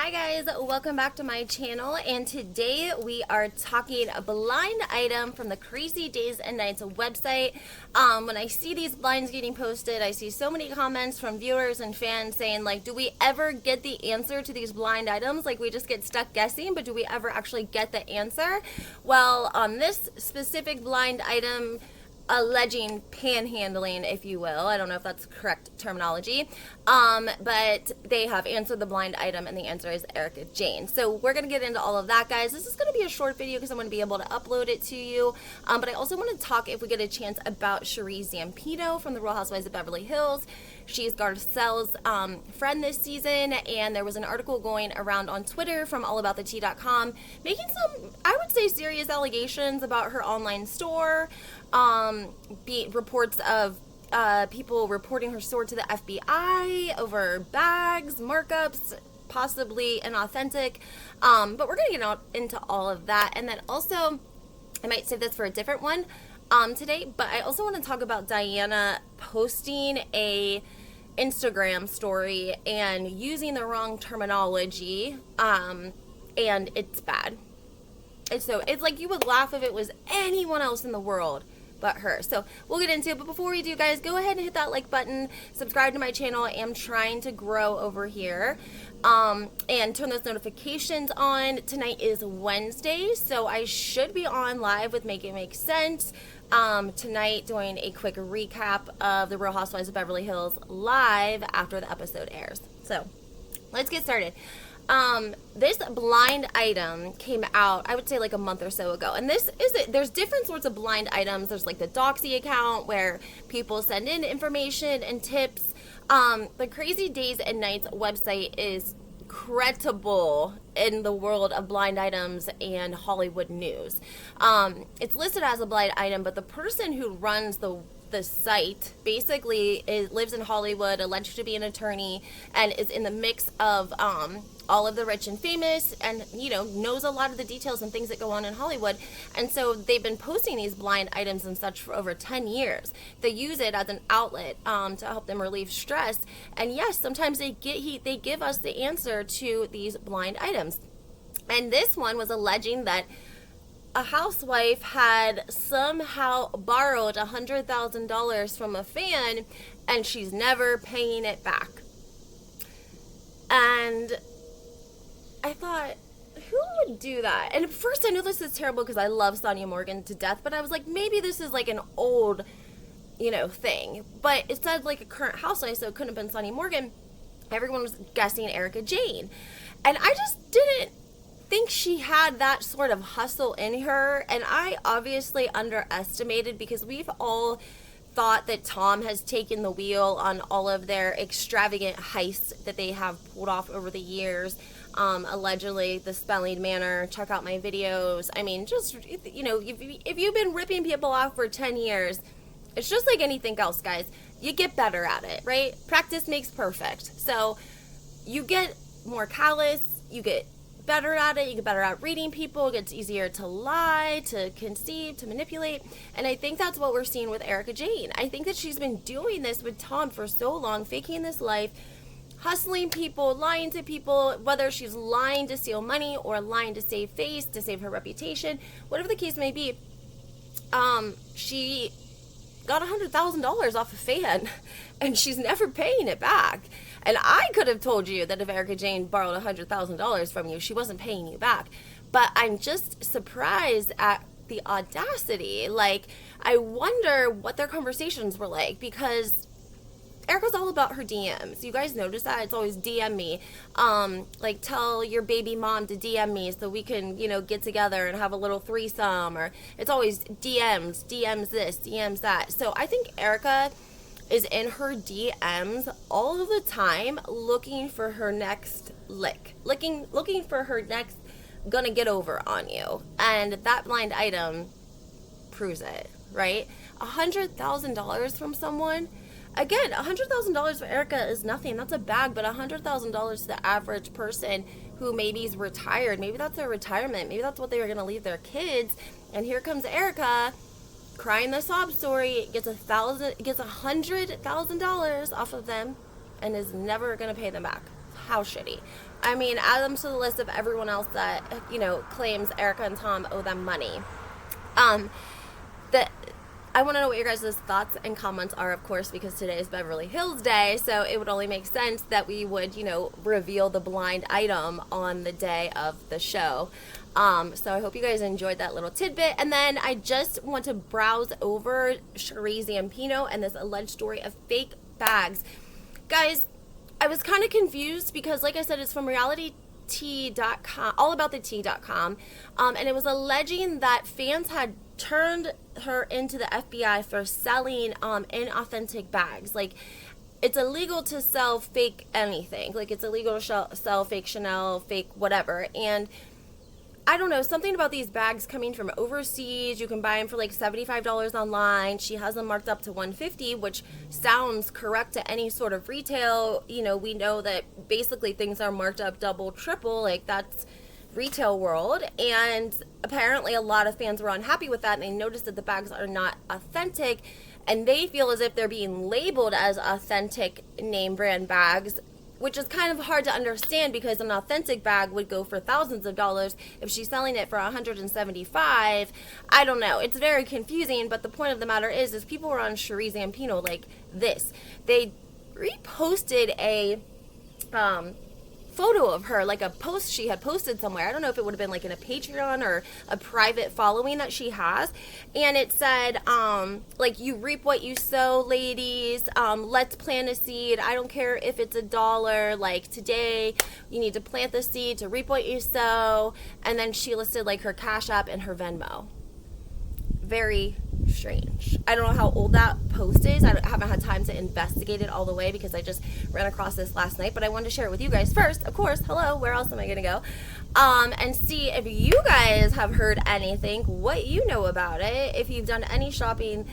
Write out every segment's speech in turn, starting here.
Hi guys, welcome back to my channel, and today we are talking a blind item from the Crazy Days and Nights website. When I see these blinds getting posted, I see so many comments from viewers and fans saying, like, do we ever get the answer to these blind items? Like, we just get stuck guessing, but do we ever actually get the answer? Well, on this specific blind item, alleging panhandling, if you will. I don't know if that's correct terminology. But they have answered the blind item, and the answer is Erika Jayne. So we're going to get into all of that, guys. This is going to be a short video because I'm going to be able to upload it to you. But I also want to talk, if we get a chance, about Sheree ZAMPINO from the Real Housewives of Beverly Hills. She's Garcelle's friend this season, and there was an article going around on Twitter from allaboutthetea.com making some, I would say, serious allegations about her online store. Reports of people reporting her store to the FBI over bags, markups, possibly inauthentic. But we're going to get into all of that. And then also, I might save this for a different one today, but I also want to talk about Diana posting a Instagram story and using the wrong terminology, and it's bad. It's like you would laugh if it was anyone else in the world but her. So we'll get into it, but before we do, guys, go ahead and hit that like button, subscribe to my channel. I am trying to grow over here, and turn those notifications on. Tonight is Wednesday, so I should be on live with Make It Make Sense tonight, doing a quick recap of the Real Housewives of Beverly Hills live after the episode airs. So let's get started. This blind item came out, I would say, like a month or so ago. And this is it. There's different sorts of blind items. There's like the Doxy account where people send in information and tips. The Crazy Days and Nights website is credible in the world of blind items and Hollywood news. It's listed as a blind item, but the person who runs the site basically lives in Hollywood, alleged to be an attorney, and is in the mix of all of the rich and famous, and knows a lot of the details and things that go on in Hollywood. And so they've been posting these blind items and such for over 10 years. They use it as an outlet to help them relieve stress. And yes, sometimes they give us the answer to these blind items. And this one was alleging that a housewife had somehow borrowed $100,000 from a fan, and she's never paying it back. And I thought, who would do that? And at first, I know this is terrible because I love Sonia Morgan to death, but I was like, maybe this is like an old, thing. But it said like a current housewife, so it couldn't have been Sonia Morgan. Everyone was guessing Erika Jayne. And I just didn't think she had that sort of hustle in her, and I obviously underestimated, because we've all thought that Tom has taken the wheel on all of their extravagant heists that they have pulled off over the years. Allegedly, the Spelling Manor, check out my videos. I mean, just, if you've been ripping people off for 10 years, it's just like anything else, guys. You get better at it, right? Practice makes perfect. So you get more callous, you get better at it, you get better at reading people, it gets easier to lie, to conceive, to manipulate. And I think that's what we're seeing with Erika Jayne. I think that she's been doing this with Tom for so long, faking this life, hustling people, lying to people, whether she's lying to steal money or lying to save face, to save her reputation, whatever the case may be. She got $100,000 off a fan, and she's never paying it back. And I could have told you that if Erika Jayne borrowed $100,000 from you, she wasn't paying you back. But I'm just surprised at the audacity. Like, I wonder what their conversations were like, because Erika's all about her DMs. You guys notice that? It's always DM me. Like, tell your baby mom to DM me so we can, get together and have a little threesome. Or it's always DMs this, DMs that. So I think Erika is in her DMs all of the time, looking for her next lick. Looking for her next gonna get over on you. And that blind item proves it, right? $100,000 from someone. Again, $100,000 for Erika is nothing. That's a bag, but $100,000 to the average person who maybe is retired. Maybe that's their retirement. Maybe that's what they were going to leave their kids. And here comes Erika, crying the sob story, gets $100,000 off of them, and is never going to pay them back. How shitty. I mean, add them to the list of everyone else that, you know, claims Erika and Tom owe them money. The I want to know what your guys' thoughts and comments are, of course, because today is Beverly Hills Day, so it would only make sense that we would, you know, reveal the blind item on the day of the show. So I hope you guys enjoyed that little tidbit. And then I just want to browse over Sheree ZAMPINO and this alleged story of fake bags. Guys, I was kind of confused because, like I said, it's from realitytea.com, allaboutthetea.com, and it was alleging that fans had turned her into the FBI for selling inauthentic bags. Like, it's illegal to sell fake anything. Like, it's illegal to sell fake Chanel, fake whatever. And I don't know, something about these bags coming from overseas. You can buy them for like $75 online. She has them marked up to $150, which sounds correct to any sort of retail. You know, we know that basically things are marked up double, triple, like that's retail world. And apparently a lot of fans were unhappy with that, and they noticed that the bags are not authentic, and they feel as if they're being labeled as authentic name brand bags, which is kind of hard to understand because an authentic bag would go for thousands of dollars. If she's selling it for $175, I don't know. It's very confusing, but the point of the matter is people were on Sheree ZAMPINO like this. They reposted a photo of her, like a post she had posted somewhere. I don't know if it would have been like in a Patreon or a private following that she has, and it said like, you reap what you sow, ladies. Let's plant a seed. I don't care if it's $1, like today you need to plant the seed to reap what you sow. And then she listed like her Cash App and her Venmo. Very strange. I don't know how old that post is. I haven't had time to investigate it all the way because I just ran across this last night, but I wanted to share it with you guys first. Of course, hello, where else am I gonna go? And see if you guys have heard anything, what you know about it, if you've done any shopping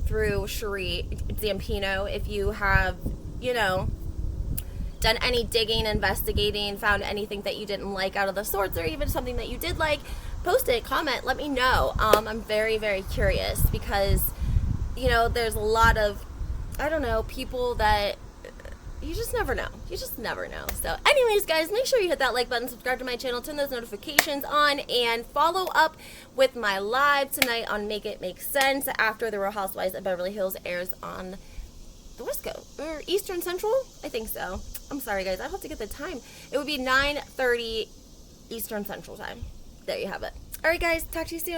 through Sheree ZAMPINO, if you have, you know, done any digging, investigating, found anything that you didn't like out of the sorts, or even something that you did like. Post it, comment, let me know. I'm very, very curious because, you know, there's a lot of, I don't know, people that you just never know. You just never know. So anyways, guys, make sure you hit that like button, subscribe to my channel, turn those notifications on, and follow up with my live tonight on Make It Make Sense after the Real Housewives of Beverly Hills airs on the West Coast, or Eastern Central? I think so. I'm sorry, guys. I have to get the time. It would be 9:30 Eastern Central Time. There you have it. All right, guys. Talk to you soon.